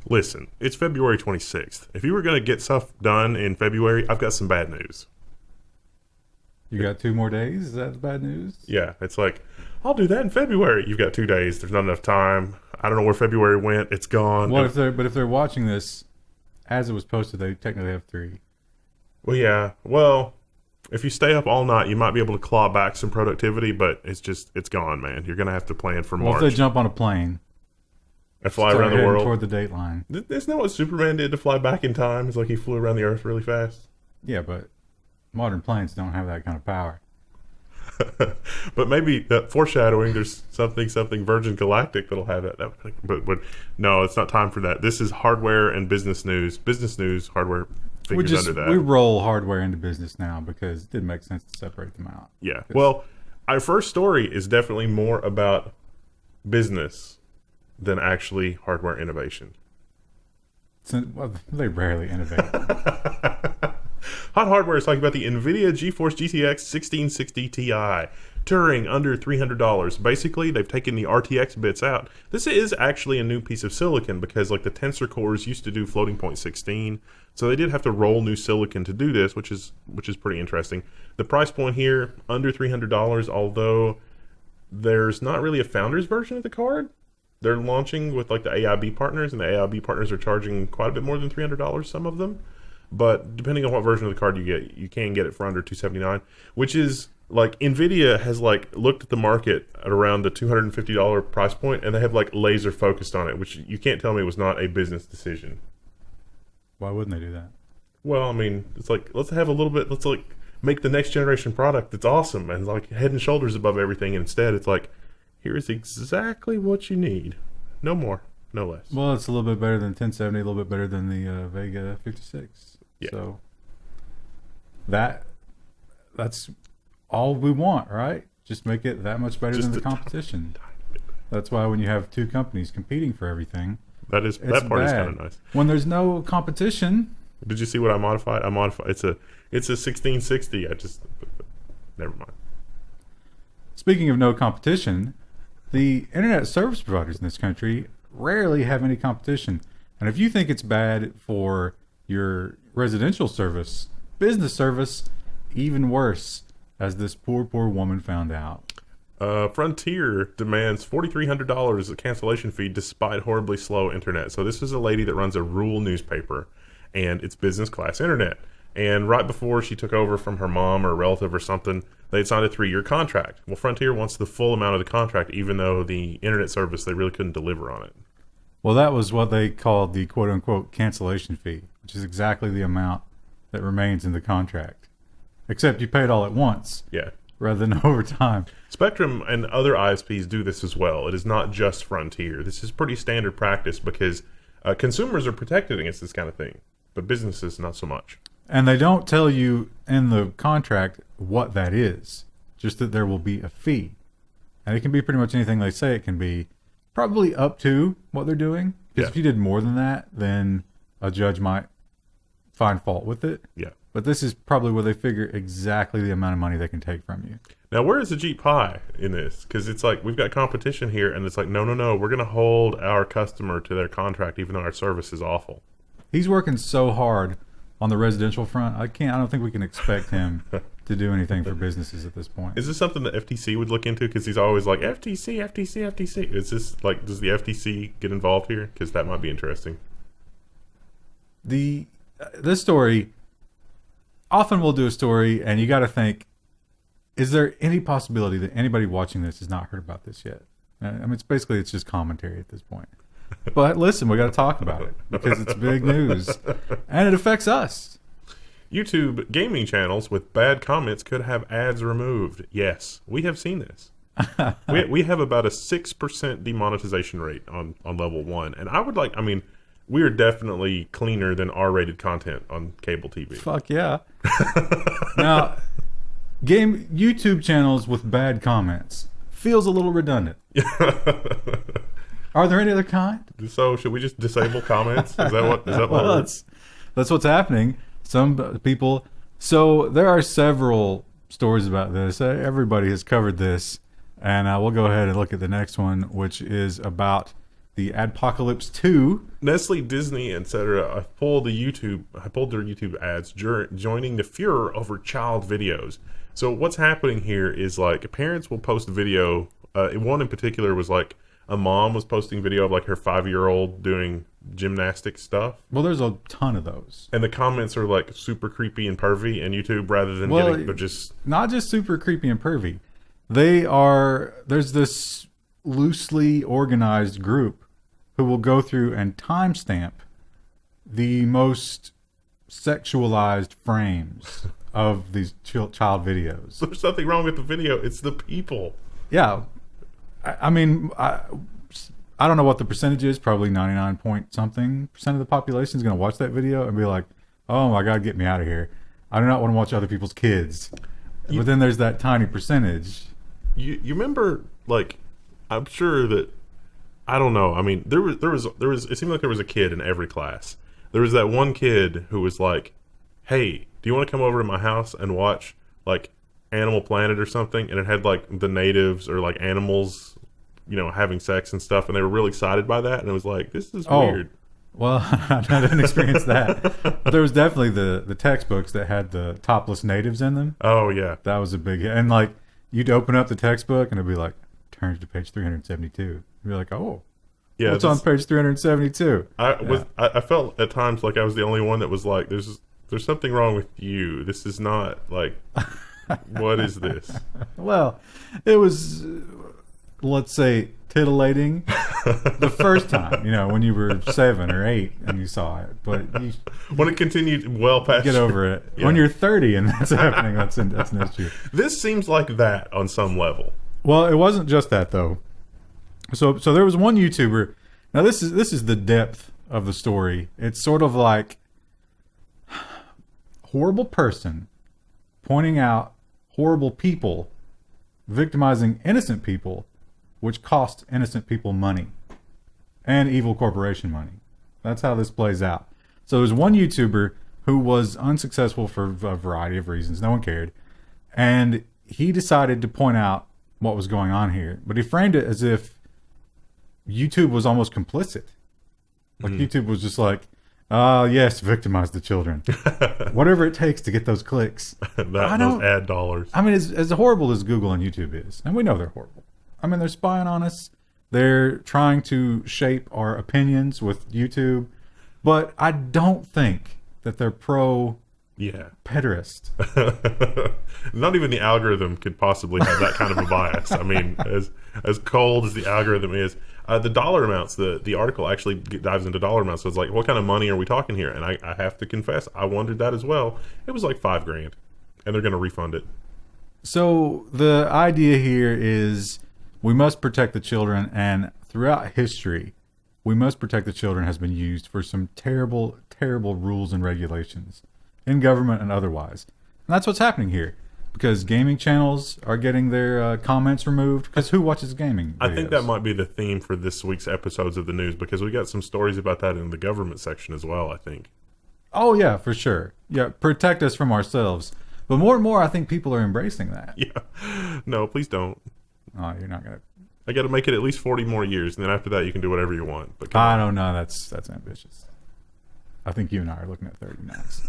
Listen, it's February 26th. If you were going to get stuff done in February, I've got some bad news. You got 2 more days? Is that the bad news? Yeah, it's like, I'll do that in February. You've got 2 days. There's not enough time. I don't know where February went. It's gone. But if they're watching this as it was posted, they technically have 3. Well, yeah. Well, if you stay up all night, you might be able to claw back some productivity, but it's gone, man. You're going to have to plan for March. Well, if they jump on a plane and fly around the world toward the dateline. Isn't that what Superman did to fly back in time? It's like he flew around the Earth really fast. Yeah, but modern planes don't have that kind of power. But maybe that foreshadowing, there's something Virgin Galactic that'll have that. But no, it's not time for that. This is hardware and business news. Business news, hardware figures under that. We roll hardware into business now because it didn't make sense to separate them out. Yeah. Well, our first story is definitely more about business than actually hardware innovation. Well, they rarely innovate. Hot Hardware is talking about the NVIDIA GeForce GTX 1660 Ti. Turing under $300. Basically, they've taken the RTX bits out. This is actually a new piece of silicon because like the tensor cores used to do floating point 16. So they did have to roll new silicon to do this, which is pretty interesting. The price point here, under $300, although there's not really a founder's version of the card. They're launching with like the AIB partners, and the AIB partners are charging quite a bit more than $300, some of them. But depending on what version of the card you get, you can get it for under $279, which is like NVIDIA has like looked at the market at around the $250 price point, and they have like laser focused on it, which you can't tell me was not a business decision. Why wouldn't they do that? Well, I mean, it's like, let's like make the next generation product that's awesome and like head and shoulders above everything. And instead, it's like, here's exactly what you need. No more, no less. Well, it's a little bit better than 1070, a little bit better than the Vega 56. Yeah. So that's all we want, right? Just make it that much better than the competition. That's why when you have 2 companies competing for everything, that part is kind of nice. When there's no competition. Did you see what I modified? It's a 1660. Never mind. Speaking of no competition, the internet service providers in this country rarely have any competition. And if you think it's bad for your residential service, business service, even worse, as this poor woman found out. Frontier demands $4,300 as a cancellation fee despite horribly slow internet. So this is a lady that runs a rural newspaper, and it's business class internet. And right before she took over from her mom or a relative or something, they'd signed a 3-year contract. Well, Frontier wants the full amount of the contract, even though the internet service, they really couldn't deliver on it. Well, that was what they called the quote-unquote cancellation fee, which is exactly the amount that remains in the contract. Except you pay it all at once. Yeah. Rather than over time. Spectrum and other ISPs do this as well. It is not just Frontier. This is pretty standard practice because consumers are protected against this kind of thing, but businesses not so much. And they don't tell you in the contract what that is, just that there will be a fee. And it can be pretty much anything they say it can be, probably up to what they're doing. Because if you did more than that, then a judge might find fault with it. Yeah. But this is probably where they figure exactly the amount of money they can take from you. Now, where is the Jeep Pie in this? Because it's like, we've got competition here, and it's like, no, we're going to hold our customer to their contract, even though our service is awful. He's working so hard on the residential front. I don't think we can expect him to do anything for businesses at this point. Is this something the FTC would look into? Because he's always like, FTC. Is this like, does the FTC get involved here? Because that might be interesting. This story, often we'll do a story, and you got to think, is there any possibility that anybody watching this has not heard about this yet? I mean, it's just commentary at this point. But listen, we got to talk about it because it's big news, and it affects us. YouTube gaming channels with bad comments could have ads removed. Yes, we have seen this. we have about a 6% demonetization rate on Level 1, and we are definitely cleaner than R-rated content on cable TV. Fuck yeah. Now, YouTube channels with bad comments feels a little redundant. Are there any other kind? So should we just disable comments? Is that what well, that's what's happening. Some people. So there are several stories about this. Everybody has covered this, and we'll go ahead and look at the next one, which is about the Adpocalypse 2. Nestle, Disney, etc. I pulled their YouTube ads joining the furor over child videos. So what's happening here is like parents will post video. One in particular was like a mom was posting video of like her 5-year-old doing gymnastic stuff. Well, there's a ton of those. And the comments are like super creepy and pervy in YouTube rather than they're just... Not just super creepy and pervy. There's this loosely organized group who will go through and timestamp the most sexualized frames of these child videos. There's nothing wrong with the video. It's the people. Yeah. I mean, I don't know what the percentage is. Probably 99 point something % of the population is going to watch that video and be like, oh my God, get me out of here. I do not want to watch other people's kids. But then there's that tiny percentage. You remember, like, I'm sure that, I don't know. I mean, there was. It seemed like there was a kid in every class. There was that one kid who was like, "Hey, do you want to come over to my house and watch like Animal Planet or something?" And it had like the natives or like animals, having sex and stuff, and they were really excited by that. And it was like, this is weird. Well, I didn't experience that, but there was definitely the textbooks that had the topless natives in them. Oh yeah, that was a big hit. And like you'd open up the textbook and it'd be like, turns to page 372. You're like, oh, yeah, what's on page 372? I felt at times like I was the only one that was like, there's something wrong with you. This is not like, what is this? Well, it was, let's say, titillating the first time, when you were 7 or 8 and you saw it. But when it continued well past, get over it. Yeah. When you're 30 and that's happening, that's an issue. This seems like that on some level. Well, it wasn't just that though. So there was one YouTuber. Now this is the depth of the story. It's sort of like horrible person pointing out horrible people victimizing innocent people, which cost innocent people money and evil corporation money. That's how this plays out. So there's one YouTuber who was unsuccessful for a variety of reasons. No one cared. And he decided to point out what was going on here. But he framed it as if YouTube was almost complicit. Like YouTube was just like, yes, victimize the children. Whatever it takes to get those clicks. Those ad dollars. I mean, as horrible as Google and YouTube is, and we know they're horrible. I mean, they're spying on us. They're trying to shape our opinions with YouTube. But I don't think that they're pederast. Not even the algorithm could possibly have that kind of a bias. I mean, as cold as the algorithm is. The dollar amounts, the article actually dives into dollar amounts. So it's like, what kind of money are we talking here? And I have to confess, I wondered that as well. It was like $5,000, and they're going to refund it. So the idea here is we must protect the children, and throughout history, we must protect the children has been used for some terrible, terrible rules and regulations in government and otherwise. And that's what's happening here. Because gaming channels are getting their comments removed. Because who watches gaming videos? I think that might be the theme for this week's episodes of the news, because we got some stories about that in the government section as well, I think. Oh, yeah, for sure. Yeah, protect us from ourselves. But more and more, I think people are embracing that. Yeah. No, please don't. Oh, you're not going to. I got to make it at least 40 more years, and then after that, you can do whatever you want. But I don't know. That's ambitious. I think you and I are looking at 30 max.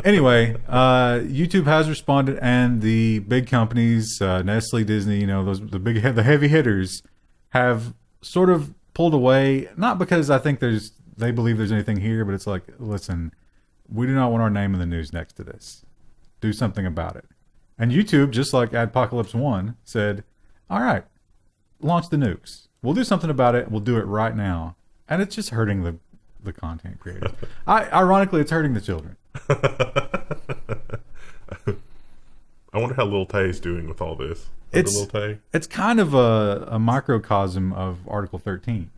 Anyway, YouTube has responded, and the big companies, Nestle, Disney, the heavy hitters, have sort of pulled away. Not because I think they believe there's anything here, but it's like, listen, we do not want our name in the news next to this. Do something about it. And YouTube, just like Adpocalypse 1, said, all right, launch the nukes. We'll do something about it. We'll do it right now. And it's just hurting the content creators. Ironically, it's hurting the children. I wonder how Lil Tay's doing with all this. It's kind of a microcosm of Article 13.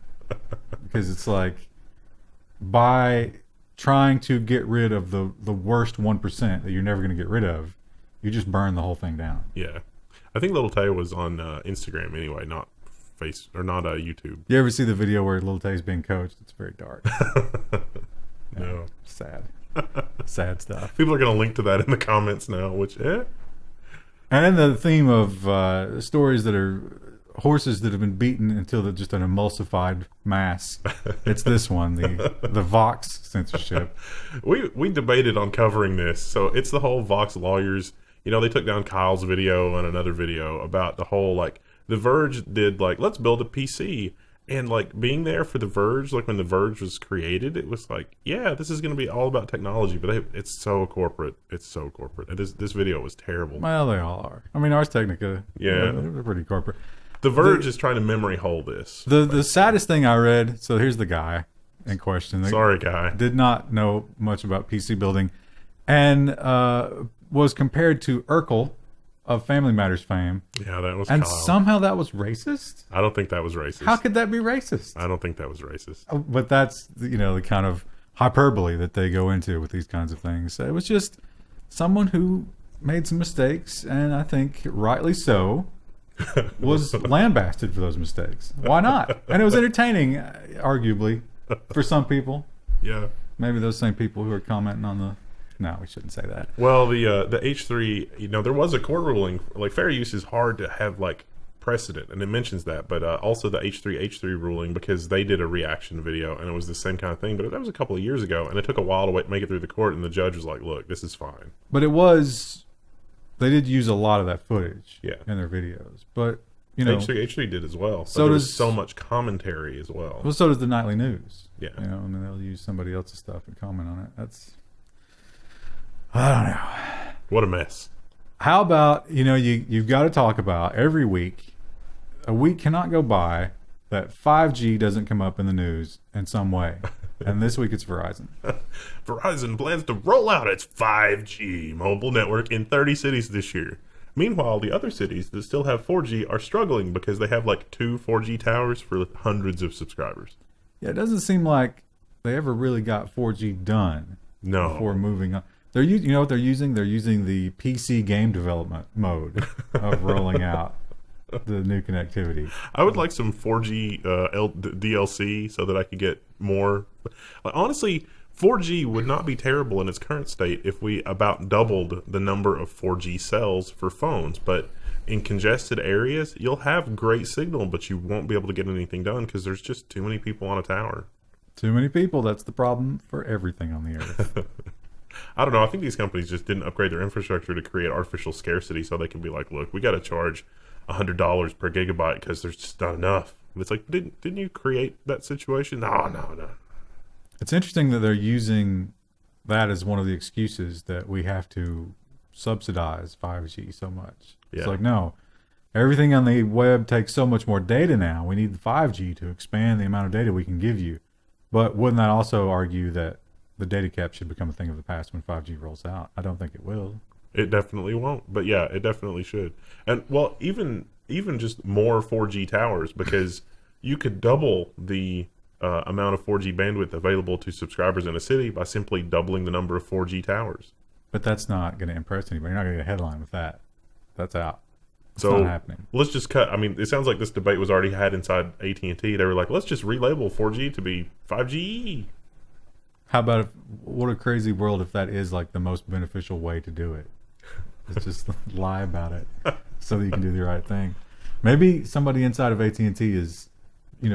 Because it's like, by trying to get rid of the worst 1% that you're never going to get rid of, you just burn the whole thing down. Yeah. I think Lil Tay was on Instagram anyway, not YouTube. You ever see the video where Lil Tay's being coached? It's very dark. No. Sad. Sad stuff. People are going to link to that in the comments now, which, And in the theme of stories that are horses that have been beaten until they're just an emulsified mass. It's this one, the Vox censorship. We debated on covering this, so it's the whole Vox lawyers. You know, they took down Kyle's video and another video about the whole, like, the Verge did, like, let's build a PC. And, like, being there for the Verge, like, when the Verge was created, it was like, yeah, this is going to be all about technology. But it's so corporate. It's so corporate. And this video was terrible. Well, they all are. I mean, Ars Technica, Yeah. they're pretty corporate. The Verge is trying to memory hole this. The saddest thing I read, so here's the guy in question. Sorry, guy. Did not know much about PC building, and was compared to Urkel of Family Matters fame. Yeah, that was And Kyle. somehow that was racist? I don't think that was racist. How could that be racist? I don't think that was racist. But that's, the kind of hyperbole that they go into with these kinds of things. So it was just someone who made some mistakes, and I think rightly so, was lambasted for those mistakes. Why not? And it was entertaining, arguably, for some people. Yeah. Maybe those same people who are commenting on the... No, we shouldn't say that. Well, the H3, there was a court ruling. Like, fair use is hard to have, like, precedent, and it mentions that. But also the H3 ruling, because they did a reaction video, and it was the same kind of thing. But that was a couple of years ago, and it took a while to make it through the court, and the judge was like, look, this is fine. But it was... They did use a lot of that footage Yeah. in their videos. But, H3 did as well. So But there was does- so much commentary as well. Well, so does the nightly news. Yeah. And then they'll use somebody else's stuff and comment on it. That's... I don't know. What a mess. How about, you've got to talk about every week, a week cannot go by that 5G doesn't come up in the news in some way. And this week it's Verizon. Verizon plans to roll out its 5G mobile network in 30 cities this year. Meanwhile, the other cities that still have 4G are struggling because they have like 2 4G towers for hundreds of subscribers. Yeah, it doesn't seem like they ever really got 4G done No. before moving on. They're you know what they're using? They're using the PC game development mode of rolling out the new connectivity. I would like some 4G DLC so that I could get more. Honestly, 4G would not be terrible in its current state if we about doubled the number of 4G cells for phones. But in congested areas, you'll have great signal, but you won't be able to get anything done because there's just too many people on a tower. Too many people. That's the problem for everything on the earth. I don't know. I think these companies just didn't upgrade their infrastructure to create artificial scarcity so they can be like, look, we got to charge $100 per gigabyte because there's just not enough. And it's like, didn't you create that situation? No. It's interesting that they're using that as one of the excuses that we have to subsidize 5G so much. Yeah. It's like, no, everything on the web takes so much more data now. We need the 5G to expand the amount of data we can give you. But wouldn't that also argue that the data cap should become a thing of the past when 5G rolls out? I don't think it will. It definitely won't. But yeah, it definitely should. And well, even just more 4G towers, because you could double the amount of 4G bandwidth available to subscribers in a city by simply doubling the number of 4G towers. But that's not going to impress anybody. You're not going to get a headline with that. That's out. It's So not happening. let's just cut. I mean, it sounds like this debate was already had inside AT&T. They were like, let's just relabel 4G to be 5G. How about what a crazy world if that is like the most beneficial way to do it? Let's just lie about it so that you can do the right thing. Maybe somebody inside of AT&T is,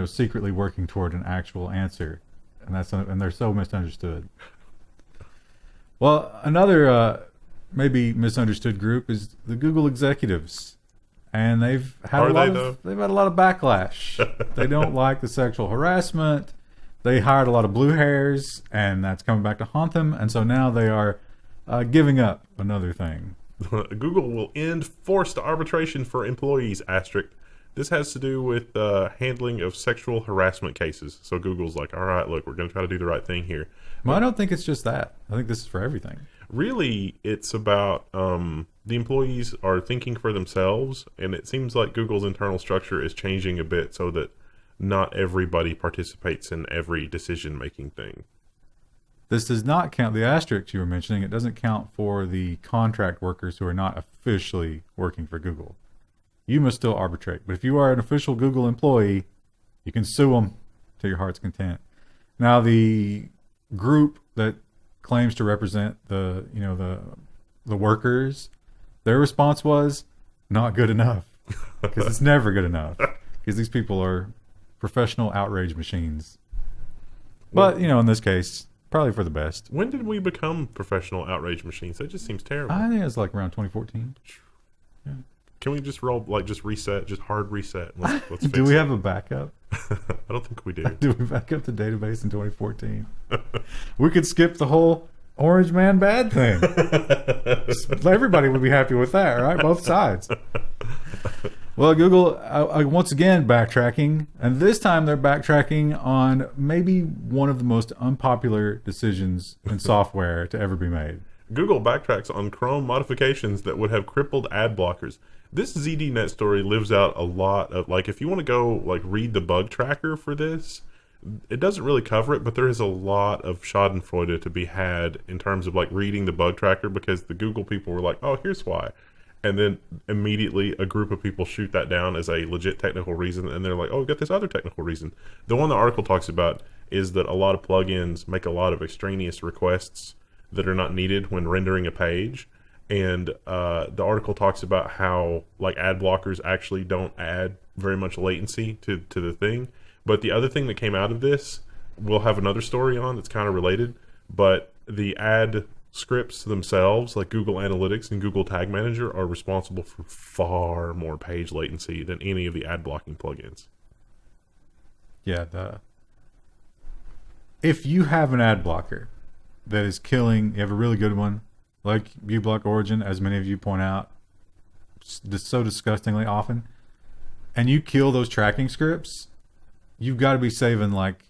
secretly working toward an actual answer, and they're so misunderstood. Well, another maybe misunderstood group is the Google executives, and they've had a lot of backlash. They don't like the sexual harassment. They hired a lot of blue hairs, and that's coming back to haunt them. And so now they are giving up another thing. Google will end forced arbitration for employees, asterisk. This has to do with handling of sexual harassment cases. So Google's like, all right, look, we're going to try to do the right thing here. Well, I don't think it's just that. I think this is for everything. Really, it's about the employees are thinking for themselves, and it seems like Google's internal structure is changing a bit so that not everybody participates in every decision-making thing. This does not count, the asterisk you were mentioning, it doesn't count for the contract workers who are not officially working for Google. You must still arbitrate. But if you are an official Google employee, you can sue them to your heart's content. Now, the group that claims to represent the workers, their response was not good enough. because it's never good enough. Because these people are professional outrage machines. But, you know, in this case, probably for the best. When did we become professional outrage machines? That just seems terrible. I think it's like around 2014. Yeah. Can we just just reset, just hard reset? Let's fix Do we it. have a backup? I don't think we do. Do we back up the database in 2014? We could skip the whole Orange Man bad thing. Everybody would be happy with that, right? Both sides. Well, Google, once again, backtracking. And this time they're backtracking on maybe one of the most unpopular decisions in software to ever be made. Google backtracks on Chrome modifications that would have crippled ad blockers. This ZDNet story lives out a lot of, like, if you want to go, like, read the bug tracker for this, it doesn't really cover it, but there is a lot of schadenfreude to be had in terms of, like, reading the bug tracker, because the Google people were like, oh, here's why. And then immediately a group of people shoot that down as a legit technical reason, and they're like, oh, we've got this other technical reason. The one the article talks about is that a lot of plugins make a lot of extraneous requests that are not needed when rendering a page. And the article talks about how, like, ad blockers actually don't add very much latency to the thing. But the other thing that came out of this, we'll have another story on that's kind of related, but the ad scripts themselves, like Google Analytics and Google Tag Manager, are responsible for far more page latency than any of the ad blocking plugins. Yeah, if you have an ad blocker that is killing, you have a really good one, like uBlock Origin, as many of you point out, so disgustingly often, and you kill those tracking scripts, you've got to be saving like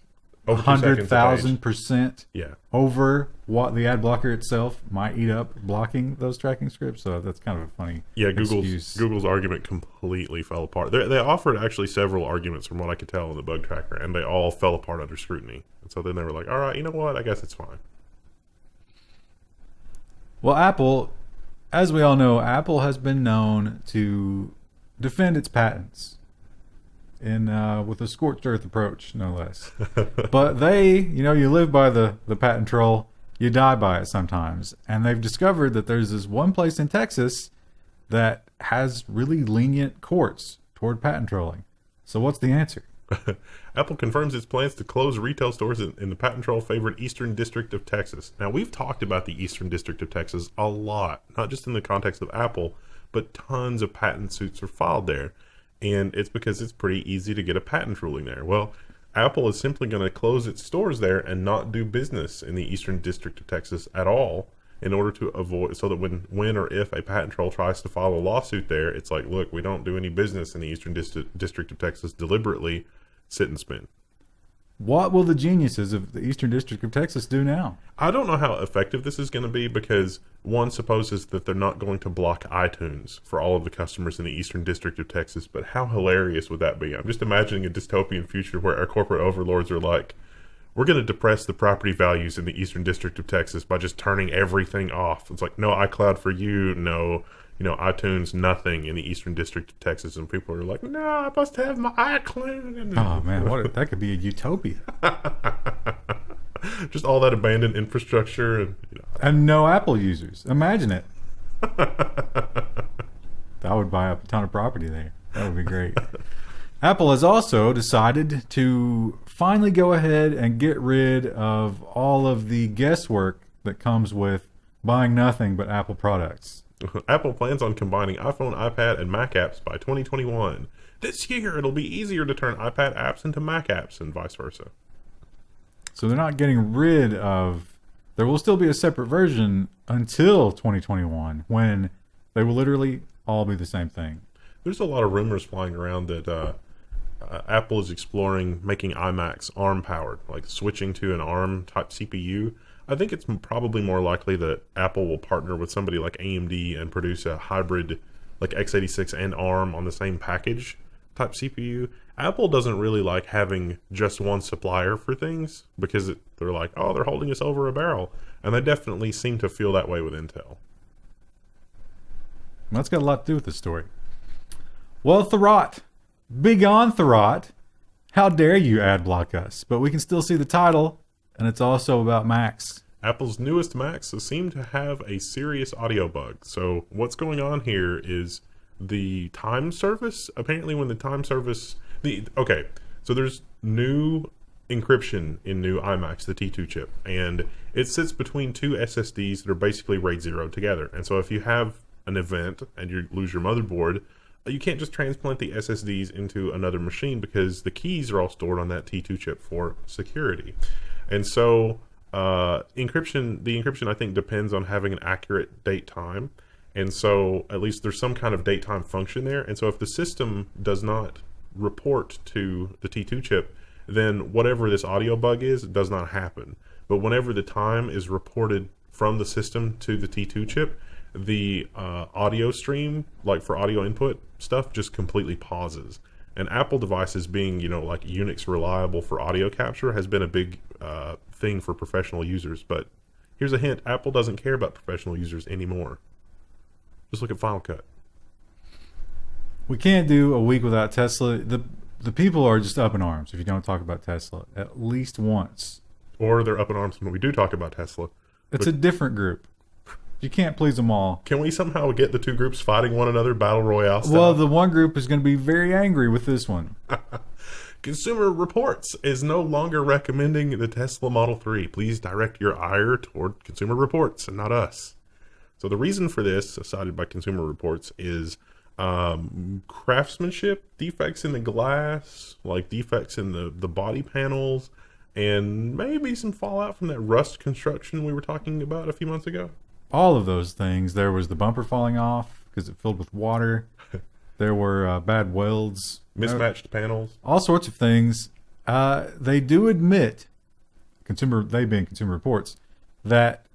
Over 2 seconds a page. 100,000% Yeah. over what the ad blocker itself might eat up blocking those tracking scripts. So that's kind of a funny excuse. Google's argument completely fell apart. They offered actually several arguments from what I could tell in the bug tracker, and they all fell apart under scrutiny. And so then they were like, all right, you know what? I guess it's fine. Well, Apple, as we all know, Apple has been known to defend its patents with a scorched earth approach, no less. But they, you live by the patent troll, you die by it sometimes. And they've discovered that there's this one place in Texas that has really lenient courts toward patent trolling. So what's the answer? Apple confirms its plans to close retail stores in the patent troll favored Eastern District of Texas. Now, we've talked about the Eastern District of Texas a lot, not just in the context of Apple, but tons of patent suits are filed there. And it's because it's pretty easy to get a patent ruling there. Well, Apple is simply going to close its stores there and not do business in the Eastern District of Texas at all, in order to avoid, so that when or if a patent troll tries to file a lawsuit there, it's like, look, we don't do any business in the Eastern District of Texas deliberately. Sit and spin. What will the geniuses of the Eastern District of Texas do now? I don't know how effective this is going to be, because one supposes that they're not going to block iTunes for all of the customers in the Eastern District of Texas, but how hilarious would that be? I'm just imagining a dystopian future where our corporate overlords are like, we're going to depress the property values in the Eastern District of Texas by just turning everything off. It's like, no iCloud for you, no iTunes, nothing in the Eastern District of Texas. And people are like, no, I must have my iCloud. Oh, man, that could be a utopia. Just all that abandoned infrastructure. And no Apple users. Imagine it. I would buy up a ton of property there. That would be great. Apple has also decided to finally go ahead and get rid of all of the guesswork that comes with buying nothing but Apple products. Apple plans on combining iPhone, iPad, and Mac apps by 2021. This year, it'll be easier to turn iPad apps into Mac apps and vice versa. So they're not getting rid of... There will still be a separate version until 2021, when they will literally all be the same thing. There's a lot of rumors flying around that Apple is exploring making iMacs ARM-powered, like switching to an ARM-type CPU. I think it's probably more likely that Apple will partner with somebody like AMD and produce a hybrid, like x86 and ARM on the same package type CPU. Apple doesn't really like having just one supplier for things, because they're like, oh, they're holding us over a barrel. And they definitely seem to feel that way with Intel. Well, that's got a lot to do with this story. Well, Thurrott, begone Thurrott. How dare you ad block us? But we can still see the title. And it's also about Macs. Apple's newest Macs seem to have a serious audio bug. So what's going on here is the time service, apparently when the time service, so there's new encryption in new iMacs, the T2 chip, and it sits between two SSDs that are basically RAID 0 together. And so if you have an event and you lose your motherboard, you can't just transplant the SSDs into another machine because the keys are all stored on that T2 chip for security. And so the encryption I think depends on having an accurate date time. And so at least there's some kind of date time function there. And so if the system does not report to the T2 chip, then whatever this audio bug is, it does not happen. But whenever the time is reported from the system to the T2 chip, the audio stream, like for audio input stuff, just completely pauses. And Apple devices being, like Unix reliable for audio capture has been a big thing for professional users. But here's a hint, Apple doesn't care about professional users anymore. Just look at Final Cut. We can't do a week without Tesla. The people are just up in arms if you don't talk about Tesla at least once. Or they're up in arms when we do talk about Tesla. It's a different group. You can't please them all. Can we somehow get the two groups fighting one another, battle royale style? Well, the one group is going to be very angry with this one. Consumer Reports is no longer recommending the Tesla Model 3. Please direct your ire toward Consumer Reports and not us. So the reason for this, cited by Consumer Reports, is craftsmanship, defects in the glass, like defects in the body panels, and maybe some fallout from that rust construction we were talking about a few months ago. All of those things. There was the bumper falling off because it filled with water. There were bad welds. Mismatched panels. All sorts of things. They do admit, they being Consumer Reports, that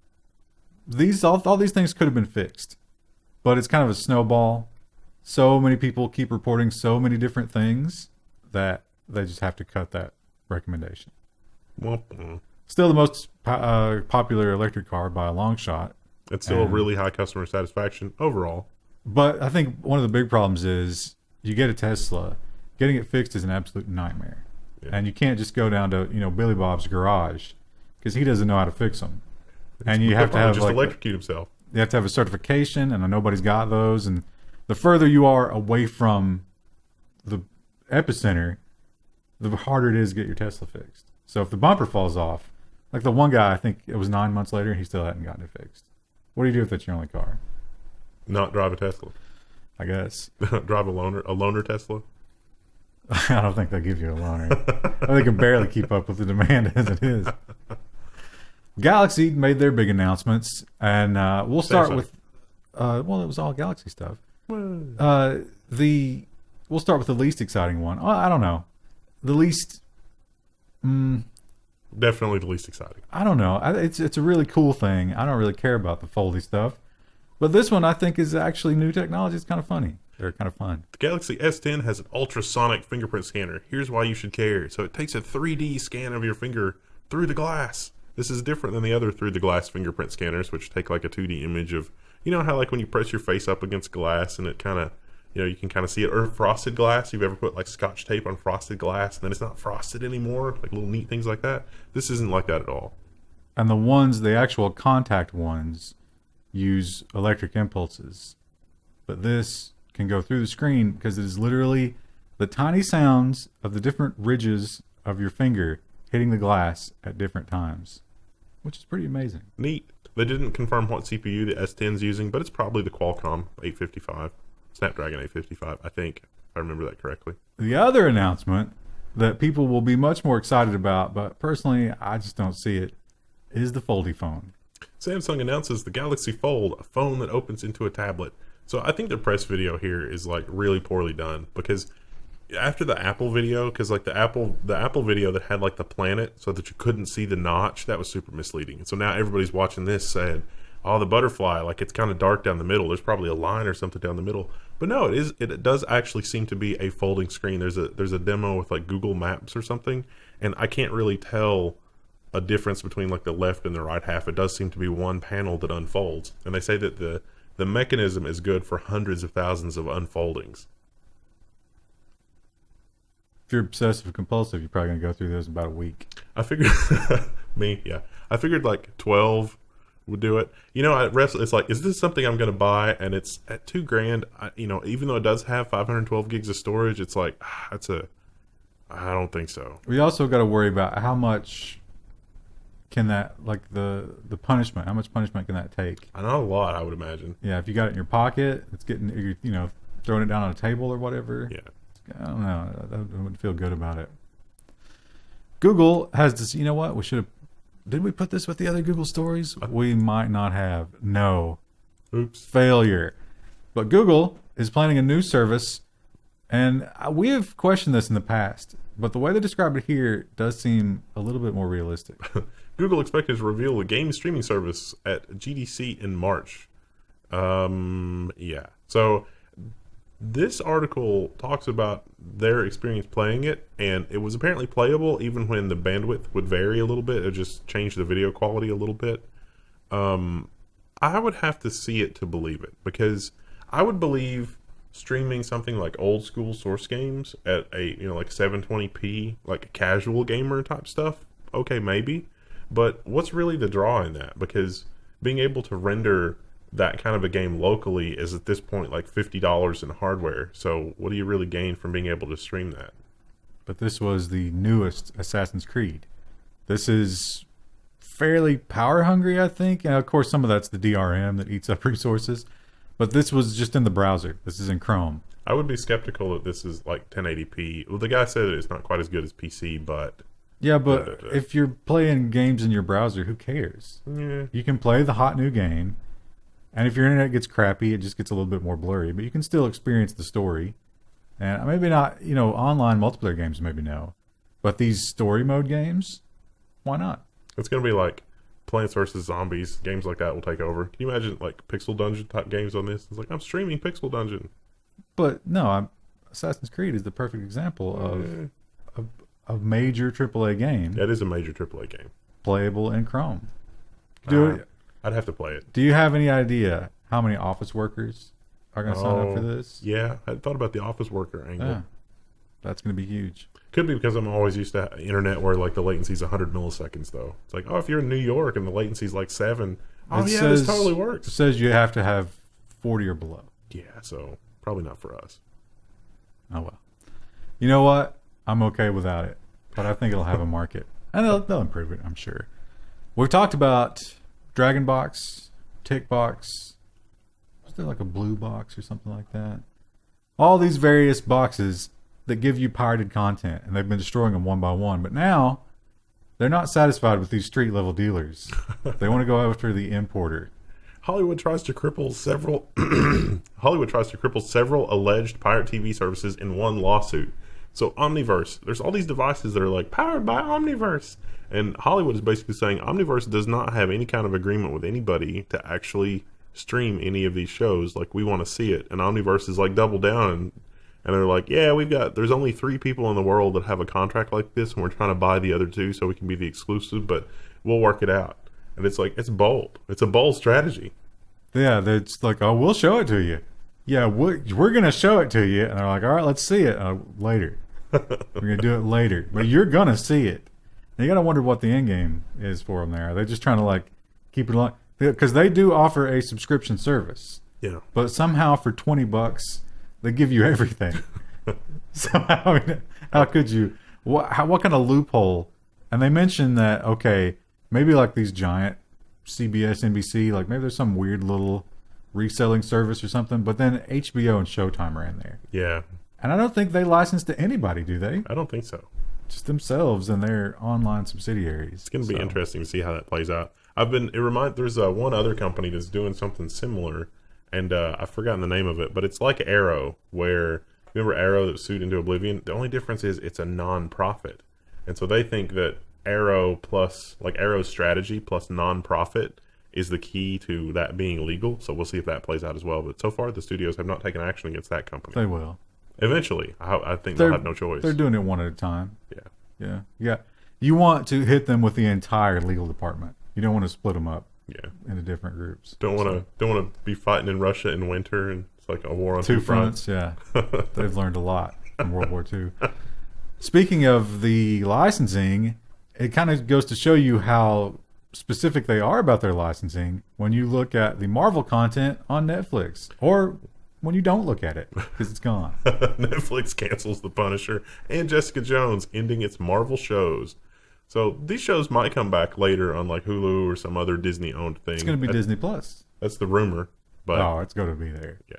all these things could have been fixed. But it's kind of a snowball. So many people keep reporting so many different things that they just have to cut that recommendation. Still the most popular electric car by a long shot. It's still a really high customer satisfaction overall. But I think one of the big problems is you get a Tesla, getting it fixed is an absolute nightmare. Yeah. And you can't just go down to, Billy Bob's garage because he doesn't know how to fix them. And you have to have electrocute himself. You have to have a certification, and nobody's got those. And the further you are away from the epicenter, the harder it is to get your Tesla fixed. So if the bumper falls off, like the one guy, I think it was 9 months later, he still hadn't gotten it fixed. What do you do if that's your only car? Not drive a Tesla. I guess. Drive a loaner Tesla? I don't think they'll give you a loaner. They can barely keep up with the demand as it is. Galaxy made their big announcements, and we'll start with it was all Galaxy stuff. We'll start with the least exciting one. I don't know. The least definitely the least exciting. I don't know. It's a really cool thing. I don't really care about the foldy stuff. But this one I think is actually new technology. It's kind of funny. They're kind of fun. The Galaxy S10 has an ultrasonic fingerprint scanner. Here's why you should care. So it takes a 3D scan of your finger through the glass. This is different than the other through the glass fingerprint scanners, which take like a 2D image of, how like when you press your face up against glass and it kind of, you can kind of see it. Or frosted glass. You've ever put like Scotch tape on frosted glass and then it's not frosted anymore? Like little neat things like that. This isn't like that at all. And the actual contact ones use electric impulses. But this can go through the screen because it is literally the tiny sounds of the different ridges of your finger hitting the glass at different times, which is pretty amazing. Neat. They didn't confirm what CPU the S10's using, but it's probably the Qualcomm 855, Snapdragon 855, I think, if I remember that correctly. The other announcement that people will be much more excited about, but personally I just don't see it, is the foldy phone. Samsung announces the Galaxy Fold, a phone that opens into a tablet. So I think the press video here is like really poorly done because after the Apple video, because like the Apple video that had like the planet so that you couldn't see the notch, that was super misleading. And so now everybody's watching this saying, oh, the butterfly, like it's kind of dark down the middle. There's probably a line or something down the middle. But no, it does actually seem to be a folding screen. There's a demo with like Google Maps or something, and I can't really tell a difference between like the left and the right half. It does seem to be one panel that unfolds. And they say that the mechanism is good for hundreds of thousands of unfoldings. If you're obsessive compulsive, you're probably going to go through those in about a week. I figured, I figured like 12 would do it. You know, it's like, is this something I'm going to buy? And it's at $2,000. You know, even though it does have 512 gigs of storage, it's like I don't think so. We also got to worry about how much can that, like the punishment, how much punishment can that take? Not a lot, I would imagine. Yeah, if you got it in your pocket, it's getting, you know, throwing it down on a table or whatever. Yeah. I don't know. I wouldn't feel good about it. Google has this, you know what? Did we put this with the other Google stories? We might not have. No. Oops. Failure. But Google is planning a new service, and we have questioned this in the past, but the way they describe it here does seem a little bit more realistic. Google expected to reveal a game streaming service at GDC in March. Yeah. So this article talks about their experience playing it, and it was apparently playable even when the bandwidth would vary a little bit. It just changed the video quality a little bit. I would have to see it to believe it, because I would believe streaming something like old school Source games at a, you know, like 720p, like a casual gamer type stuff. Okay, maybe. But what's really the draw in that? Because being able to render that kind of a game locally is at this point like $50 in hardware. So what do you really gain from being able to stream that? But this was the newest Assassin's Creed. This is fairly power hungry, I think. And of course, some of that's the DRM that eats up resources. But this was just in the browser. This is in Chrome. I would be skeptical that this is like 1080p. Well, the guy said it's not quite as good as PC, but... Yeah, but if you're playing games in your browser, who cares? Yeah. You can play the hot new game, and if your internet gets crappy, it just gets a little bit more blurry, but you can still experience the story. And maybe not, you know, online multiplayer games, maybe no. But these story mode games, why not? It's going to be like Plants vs. Zombies. Games like that will take over. Can you imagine like Pixel Dungeon type games on this? It's like, I'm streaming Pixel Dungeon. But no, Assassin's Creed is the perfect example of a major AAA game. That is a major AAA game. Playable in Chrome. I'd have to play it. Do you have any idea how many office workers are going to sign up for this? Yeah, I thought about the office worker angle. Yeah, that's going to be huge. Could be because I'm always used to internet where like the latency is 100 milliseconds though. It's like, oh, if you're in New York and the latency is like 7, this totally works. It says you have to have 40 or below. Yeah, so probably not for us. Oh well. You know what? I'm okay without it, but I think it'll have a market, and they'll improve it, I'm sure. We've talked about Dragon Box, Tick Box. Was there like a blue box or something like that? All these various boxes that give you pirated content, and they've been destroying them one by one. But now they're not satisfied with these street level dealers. They want to go after the importer. Hollywood tries to cripple several alleged pirate TV services in one lawsuit. So Omniverse, there's all these devices that are like powered by Omniverse, and Hollywood is basically saying Omniverse does not have any kind of agreement with anybody to actually stream any of these shows. Like, we want to see it, and Omniverse is like double down, and they're like, yeah, there's only 3 people in the world that have a contract like this, and we're trying to buy the other 2 so we can be the exclusive, but we'll work it out. And it's like, it's bold. It's a bold strategy. Yeah, it's like, oh, we'll show it to you. Yeah, we're going to show it to you. And they're like, all right, let's see it later. We're going to do it later. But you're going to see it. And you got to wonder what the end game is for them there. Are they just trying to like keep it along? Because they do offer a subscription service. Yeah. But somehow for $20, they give you everything. So, I mean, how could you? What kind of loophole? And they mentioned that, okay, maybe like these giant CBS, NBC, like maybe there's some weird little reselling service or something, but then HBO and Showtime are in there. Yeah. And I don't think they license to anybody, do they? I don't think so. Just themselves and their online subsidiaries. It's going to be interesting to see how that plays out. There's one other company that's doing something similar, and I've forgotten the name of it, but it's like Arrow, where, remember Arrow that sued into oblivion? The only difference is it's a non-profit. And so they think that Arrow plus, like Arrow's strategy plus non-profit is the key to that being legal. So we'll see if that plays out as well. But so far, the studios have not taken action against that company. They will. Eventually. I think they'll have no choice. They're doing it one at a time. Yeah. Yeah. You want to hit them with the entire legal department. You don't want to split them up. Yeah. Into different groups. Don't want to be fighting in Russia in winter, and it's like a war on two fronts. Yeah. They've learned a lot from World War II. Speaking of the licensing, it kind of goes to show you how specific they are about their licensing when you look at the Marvel content on Netflix, or when you don't look at it because it's gone. Netflix cancels The Punisher and Jessica Jones, ending its Marvel shows. So these shows might come back later on like Hulu or some other Disney-owned thing. It's going to be Disney Plus. That's the rumor. But oh, it's going to be there. Yeah.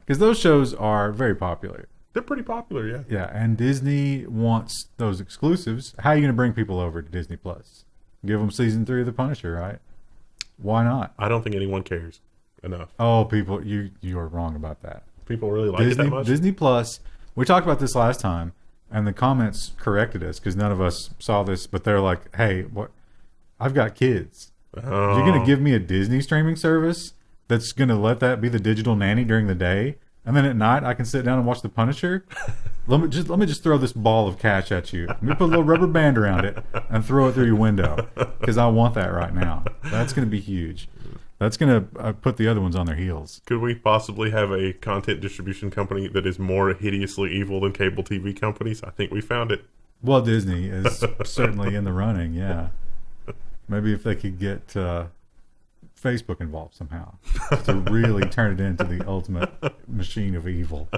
Because those shows are very popular. They're pretty popular, yeah. Yeah, and Disney wants those exclusives. How are you going to bring people over to Disney Plus? Give them season 3 of The Punisher, right? Why not? I don't think anyone cares enough. Oh, people, you are wrong about that. People really like it that much? Disney Plus, we talked about this last time, and the comments corrected us because none of us saw this, but they're like, hey, what? I've got kids. Oh. You're going to give me a Disney streaming service that's going to let that be the digital nanny during the day, and then at night I can sit down and watch The Punisher? Let me just throw this ball of cash at you. Let me put a little rubber band around it and throw it through your window because I want that right now. That's going to be huge. That's going to put the other ones on their heels. Could we possibly have a content distribution company that is more hideously evil than cable TV companies? I think we found it. Well, Disney is certainly in the running, yeah. Maybe if they could get Facebook involved somehow to really turn it into the ultimate machine of evil.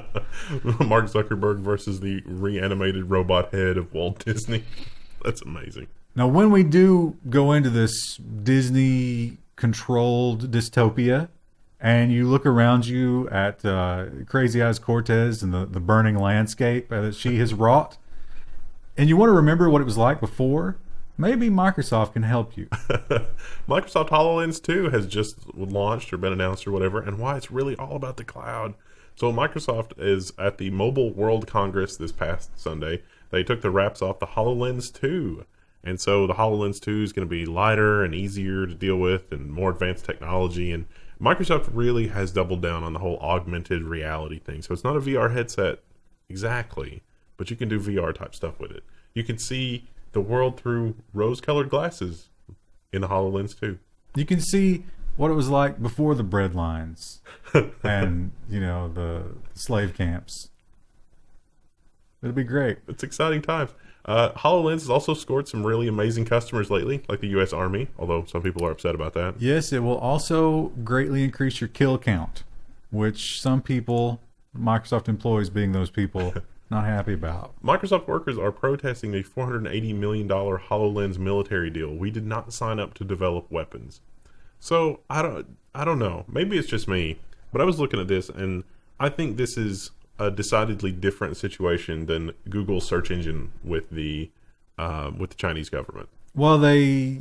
Mark Zuckerberg versus the reanimated robot head of Walt Disney. That's amazing. Now, when we do go into this Disney-controlled dystopia, and you look around you at Crazy Eyes Cortez and the burning landscape that she has wrought, and you want to remember what it was like before, maybe Microsoft can help you. Microsoft HoloLens 2 has just launched or been announced or whatever, and why it's really all about the cloud. So Microsoft is at the Mobile World Congress this past Sunday. They took the wraps off the HoloLens 2. And so the HoloLens 2 is going to be lighter and easier to deal with and more advanced technology. And Microsoft really has doubled down on the whole augmented reality thing. So it's not a VR headset exactly, but you can do VR type stuff with it. You can see the world through rose-colored glasses in the HoloLens 2. You can see what it was like before the bread lines and, the slave camps. It'll be great. It's exciting times. HoloLens has also scored some really amazing customers lately, like the U.S. Army, although some people are upset about that. Yes, it will also greatly increase your kill count, which some people, Microsoft employees being those people, not happy about. Microsoft workers are protesting the $480 million HoloLens military deal. We did not sign up to develop weapons. So I don't know. Maybe it's just me, but I was looking at this and I think this is a decidedly different situation than Google's search engine with the Chinese government. Well, they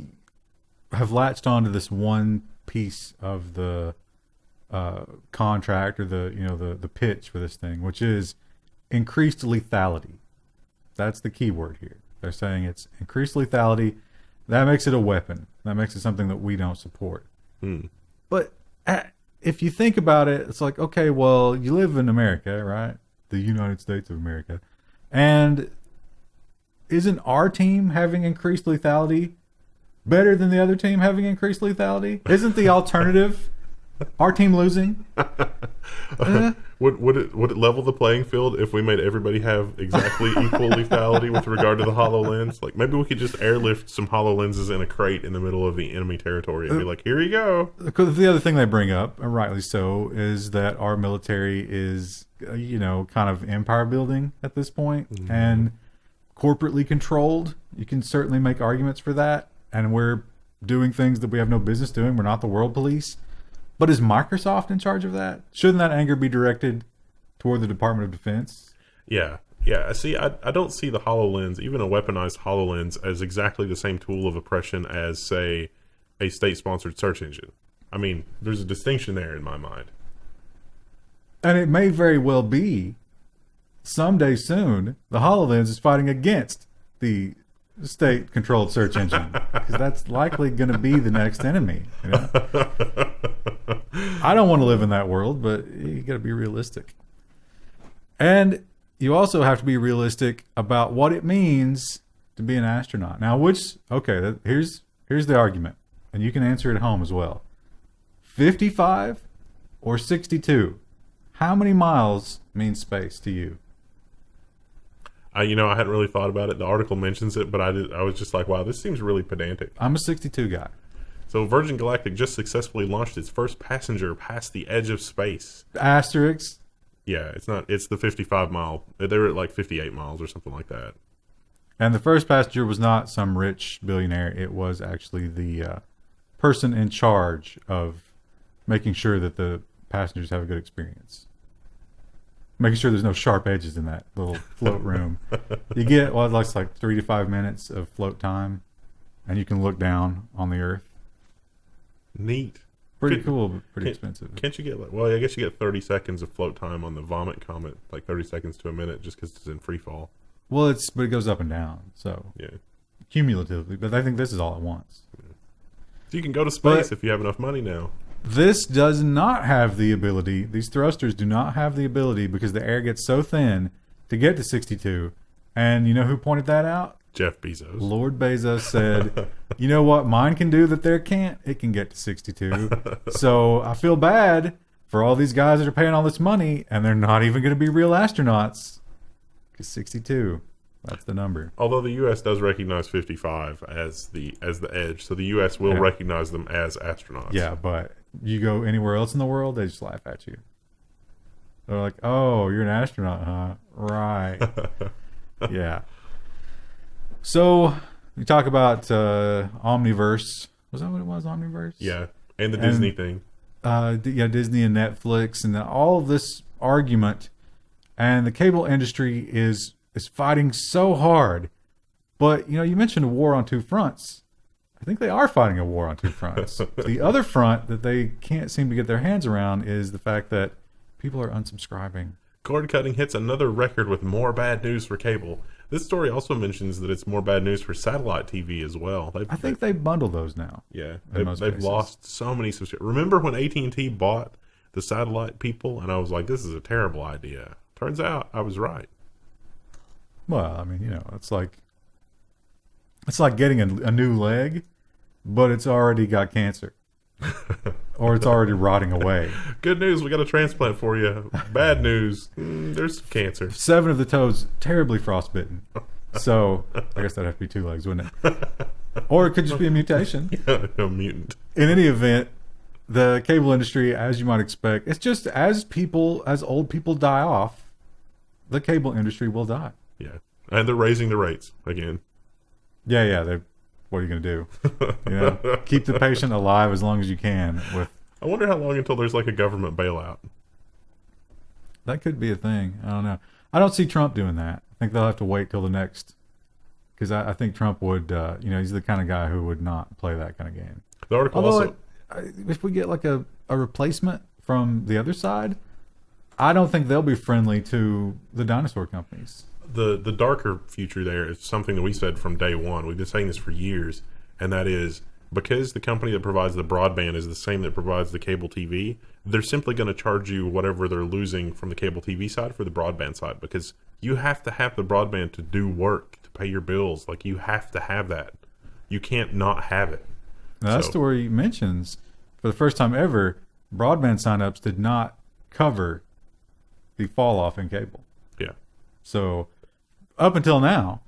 have latched onto this one piece of the contract or the pitch for this thing, which is increased lethality. That's the key word here. They're saying it's increased lethality. That makes it a weapon. That makes it something that we don't support. But if you think about it, it's like, okay, well, you live in America, right? The United States of America. And isn't our team having increased lethality better than the other team having increased lethality? Isn't the alternative our team losing? Would it level the playing field if we made everybody have exactly equal lethality with regard to the HoloLens? Like maybe we could just airlift some HoloLenses in a crate in the middle of the enemy territory and be like, here you go. The other thing they bring up, and rightly so, is that our military is, kind of empire building at this point and corporately controlled. You can certainly make arguments for that. And we're doing things that we have no business doing. We're not the world police. But is Microsoft in charge of that? Shouldn't that anger be directed toward the Department of Defense? Yeah. See, I don't see the HoloLens, even a weaponized HoloLens, as exactly the same tool of oppression as, say, a state-sponsored search engine. I mean, there's a distinction there in my mind. And it may very well be someday soon the HoloLens is fighting against the state-controlled search engine because that's likely going to be the next enemy. I don't want to live in that world, but you got to be realistic. And you also have to be realistic about what it means to be an astronaut. Now, here's the argument, and you can answer it at home as well. 55 or 62? How many miles means space to you? I hadn't really thought about it. The article mentions it, but I was just like, wow, this seems really pedantic. I'm a 62 guy. So Virgin Galactic just successfully launched its first passenger past the edge of space. Asterisks. Yeah, it's not. It's the 55 mile. They were at like 58 miles or something like that. And the first passenger was not some rich billionaire. It was actually the person in charge of making sure that the passengers have a good experience. Making sure there's no sharp edges in that little float room. You get, well, it's like 3 to 5 minutes of float time, and you can look down on the Earth. Neat. Pretty cool, but pretty expensive. Can't you get like? Well, I guess you get 30 seconds of float time on the Vomit Comet, like 30 seconds to a minute, just because it's in free fall. Well, but it goes up and down, so Yeah. cumulatively. But I think this is all at once. So you can go to space if you have enough money now. This does not have the ability. These thrusters do not have the ability because the air gets so thin to get to 62. And you know who pointed that out? Jeff Bezos. Lord Bezos said, you know what mine can do that there can't? It can get to 62. So I feel bad for all these guys that are paying all this money and they're not even going to be real astronauts. Because 62, that's the number. Although the U.S. does recognize 55 as the edge, so the U.S. will recognize them as astronauts. Yeah, but you go anywhere else in the world, they just laugh at you. They're like, oh, you're an astronaut, huh? Right. Yeah. So, you talk about Omniverse. Was that what it was, Omniverse? Yeah, and the Disney thing. Disney and Netflix and all of this argument. And the cable industry is fighting so hard. But, you mentioned a war on two fronts. I think they are fighting a war on two fronts. The other front that they can't seem to get their hands around is the fact that people are unsubscribing. Cord cutting hits another record with more bad news for cable. This story also mentions that it's more bad news for satellite TV as well. I think they bundle those now. Yeah, they've lost so many subscribers. Remember when AT&T bought the satellite people? And I was like, this is a terrible idea. Turns out I was right. Well, I mean, it's like getting a new leg, but it's already got cancer. Or it's already rotting away. Good news, we got a transplant for you. Bad news, there's cancer. 7 of the toes terribly frostbitten. So I guess that'd have to be 2 legs, wouldn't it? Or it could just be a mutation. Yeah, a mutant. In any event, the cable industry, as you might expect, it's just as old people die off, the cable industry will die. Yeah, and they're raising the rates again. Yeah. What are you going to do? Keep the patient alive as long as you can. I wonder how long until there's like a government bailout. That could be a thing. I don't know. I don't see Trump doing that. I think they'll have to wait till the next, because I think Trump would, he's the kind of guy who would not play that kind of game. The article if we get like a replacement from the other side, I don't think they'll be friendly to the dinosaur companies. The darker future there is something that we said from day one. We've been saying this for years, and that is because the company that provides the broadband is the same that provides the cable TV, they're simply going to charge you whatever they're losing from the cable TV side for the broadband side, because you have to have the broadband to do work, to pay your bills. Like, you have to have that. You can't not have it. Now, that story mentions, for the first time ever, broadband signups did not cover the fall off in cable. Yeah. So up until now,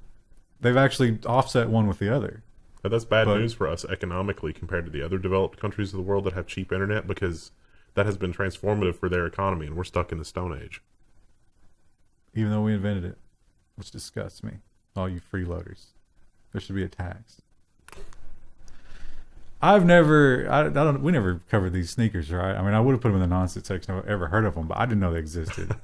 they've actually offset one with the other. But that's bad news for us economically compared to the other developed countries of the world that have cheap internet, because that has been transformative for their economy, and we're stuck in the Stone Age. Even though we invented it, which disgusts me. All you freeloaders. There should be a tax. We never covered these sneakers, right? I mean, I would have put them in the nonsense section if I've ever heard of them, but I didn't know they existed.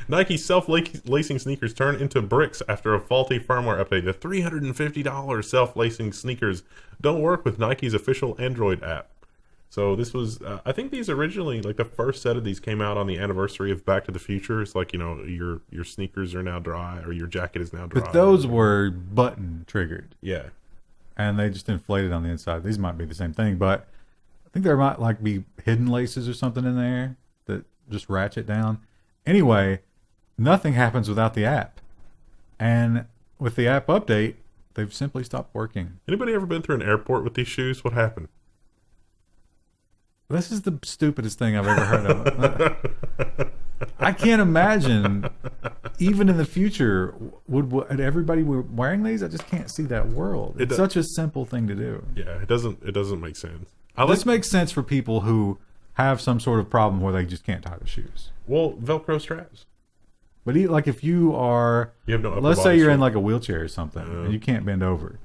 Nike's self-lacing sneakers turn into bricks after a faulty firmware update. The $350 self-lacing sneakers don't work with Nike's official Android app. So this was, I think these originally, like the first set of these came out on the anniversary of Back to the Future. It's like, your sneakers are now dry, or your jacket is now dry. But those were button triggered. Yeah. And they just inflated on the inside. These might be the same thing, but I think there might be hidden laces or something in there that just ratchet down. Anyway, nothing happens without the app. And with the app update, they've simply stopped working. Anybody ever been through an airport with these shoes? What happened? This is the stupidest thing I've ever heard of. I can't imagine. even in the future, would everybody be wearing these? I just can't see that world. It's such a simple thing to do. Yeah, it doesn't make sense. This makes sense for people who have some sort of problem where they just can't tie their shoes. Well, Velcro straps. But like if you have no upper let's say you're in like a wheelchair or something and you can't bend over.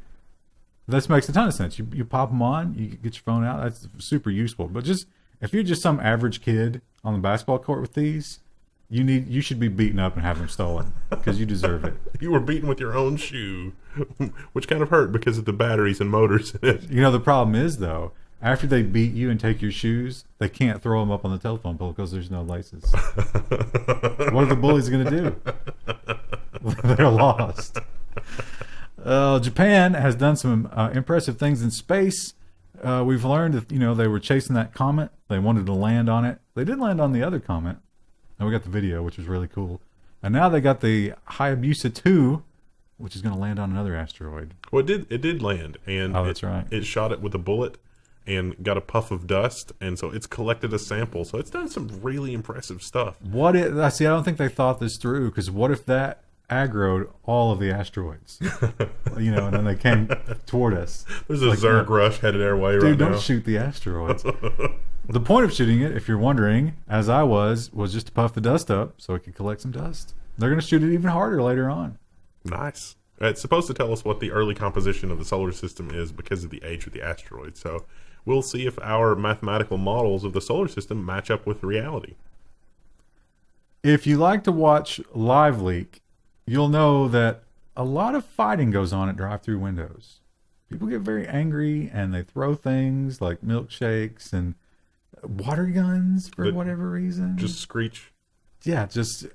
This makes a ton of sense. You pop them on, you get your phone out. That's super useful. But just if you're just some average kid on the basketball court with these, you should be beaten up and have them stolen because you deserve it. You were beaten with your own shoe, which kind of hurt because of the batteries and motors in it. You know, the problem is though, after they beat you and take your shoes, they can't throw them up on the telephone pole because there's no laces. What are the bullies going to do? They're lost. Japan has done some impressive things in space. We've learned that, they were chasing that comet. They wanted to land on it. They did land on the other comet. And we got the video, which was really cool. And now they got the Hayabusa 2, which is going to land on another asteroid. Well, it did land. And that's right. It shot it with a bullet and got a puff of dust. And so it's collected a sample. So it's done some really impressive stuff. I don't think they thought this through, because what if that aggroed all of the asteroids? And then they came toward us. There's a Zerg rush headed our way right now. Dude, don't shoot the asteroids. The point of shooting it, if you're wondering, as I was just to puff the dust up so it could collect some dust. They're going to shoot it even harder later on. Nice. It's supposed to tell us what the early composition of the solar system is because of the age of the asteroid. So we'll see if our mathematical models of the solar system match up with reality. If you like to watch Live Leak, you'll know that a lot of fighting goes on at drive-through windows. People get very angry and they throw things like milkshakes and water guns for whatever reason. Just screech. Yeah,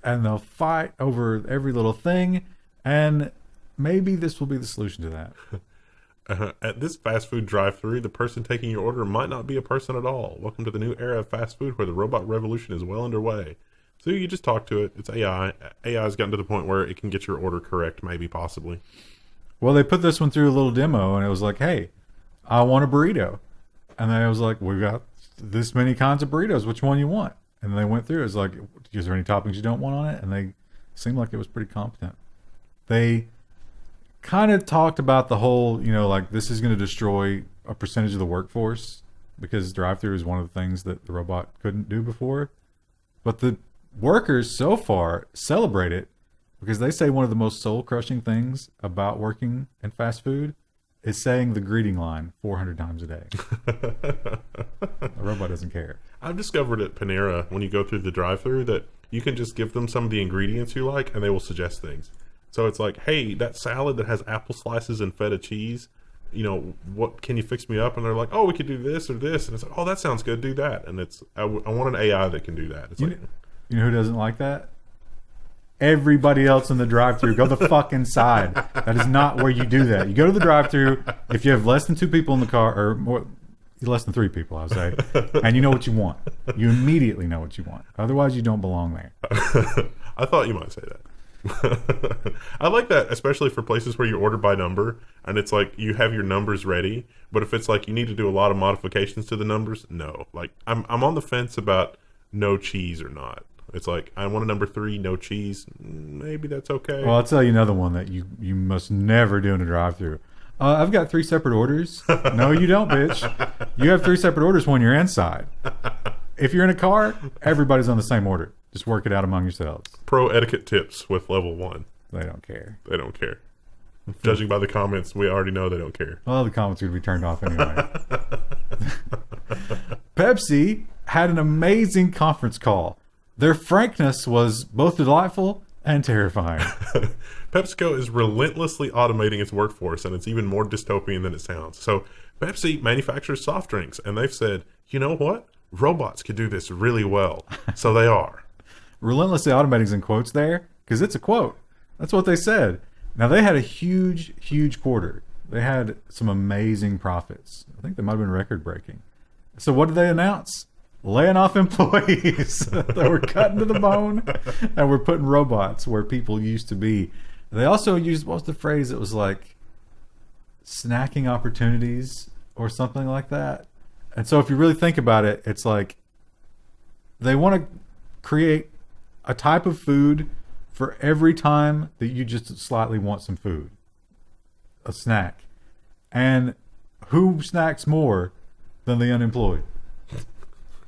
and they'll fight over every little thing, and maybe this will be the solution to that. At this fast food drive-thru, the person taking your order might not be a person at all. Welcome to the new era of fast food where the robot revolution is well underway. So you just talk to it. It's AI. AI has gotten to the point where it can get your order correct, maybe, possibly. Well, they put this one through a little demo, and it was like, hey, I want a burrito. And then I was like, we've got this many kinds of burritos. Which one you want? And they went through. It was like, is there any toppings you don't want on it? And they seemed like it was pretty competent. They kind of talked about the whole, like this is going to destroy a percentage of the workforce because drive-thru is one of the things that the robot couldn't do before. But the workers so far celebrate it because they say one of the most soul-crushing things about working in fast food is saying the greeting line 400 times a day. The robot doesn't care. I've discovered at Panera, when you go through the drive-thru, that you can just give them some of the ingredients you like, and they will suggest things. So it's like, hey, that salad that has apple slices and feta cheese, what can you fix me up? And they're like, oh, we could do this or this. And it's like, oh, that sounds good. Do that. And I want an AI that can do that. It's you know who doesn't like that? Everybody else in the drive-thru. Go the fuck inside. That is not where you do that. You go to the drive-thru if you have less than 2 people in the car, or more, less than 3 people, I would say, and you know what you want. You immediately know what you want. Otherwise, you don't belong there. I thought you might say that. I like that, especially for places where you order by number, and it's like you have your numbers ready, but if it's like you need to do a lot of modifications to the numbers, no. Like I'm on the fence about no cheese or not. It's like, I want a number 3, no cheese. Maybe that's okay. Well, I'll tell you another one that you must never do in a drive-thru. I've got 3 separate orders. No, you don't, bitch. You have 3 separate orders when you're inside. If you're in a car, everybody's on the same order. Just work it out among yourselves. Pro etiquette tips with Level 1. They don't care. They don't care. Judging by the comments, we already know they don't care. Well, the comments are going to be turned off anyway. Pepsi had an amazing conference call. Their frankness was both delightful and terrifying. PepsiCo is relentlessly automating its workforce, and it's even more dystopian than it sounds. So Pepsi manufactures soft drinks, and they've said, you know what? Robots could do this really well. So they are. Relentlessly automating's in quotes there, because it's a quote. That's what they said. Now, they had a huge, huge quarter. They had some amazing profits. I think they might have been record-breaking. So what did they announce? Laying off employees. They were cutting to the bone, and we're putting robots where people used to be. They also used, what was the phrase? It was like snacking opportunities or something like that. And so if you really think about it, it's like they want to create a type of food for every time that you just slightly want some food, a snack. And who snacks more than the unemployed?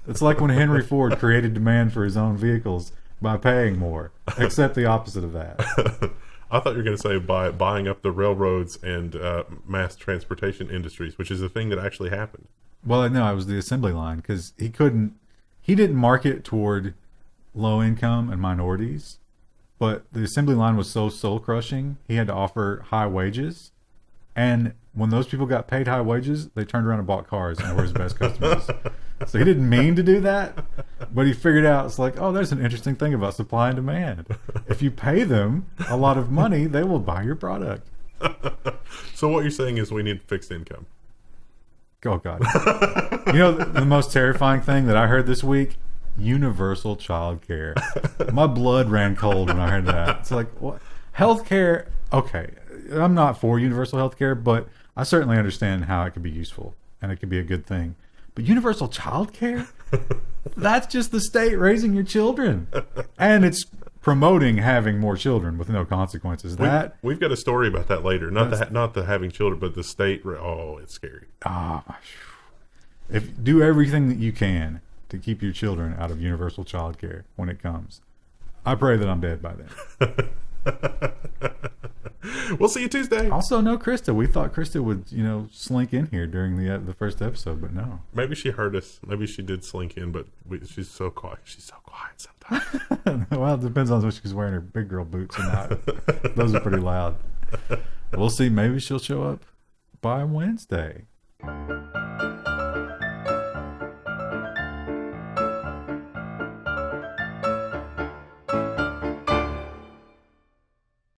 It's like when Henry Ford created demand for his own vehicles by paying more, except the opposite of that. I thought you were going to say by buying up the railroads and mass transportation industries, which is a thing that actually happened. Well, no, it was the assembly line, because he didn't market toward low income and minorities, but the assembly line was so soul crushing, he had to offer high wages. And when those people got paid high wages, they turned around and bought cars and were his best customers. So he didn't mean to do that, but he figured out, it's like, oh, there's an interesting thing about supply and demand. If you pay them a lot of money, they will buy your product. So what you're saying is we need fixed income. Oh, God. You know, the most terrifying thing that I heard this week? Universal child care. My blood ran cold when I heard that. It's like, what? Healthcare, okay. I'm not for universal healthcare, but I certainly understand how it could be useful and it could be a good thing. But universal child care? That's just the state raising your children. And it's promoting having more children with no consequences. We've got a story about that later. Not the having children, but the state. Oh, it's scary. If do everything that you can to keep your children out of universal child care when it comes. I pray that I'm dead by then. We'll see you Tuesday. Also, no Krista. We thought Krista would, slink in here during the first episode, but no. Maybe she heard us. Maybe she did slink in, but she's so quiet. She's so quiet sometimes. Well, it depends on if she's wearing her big girl boots or not. Those are pretty loud. We'll see. Maybe she'll show up by Wednesday.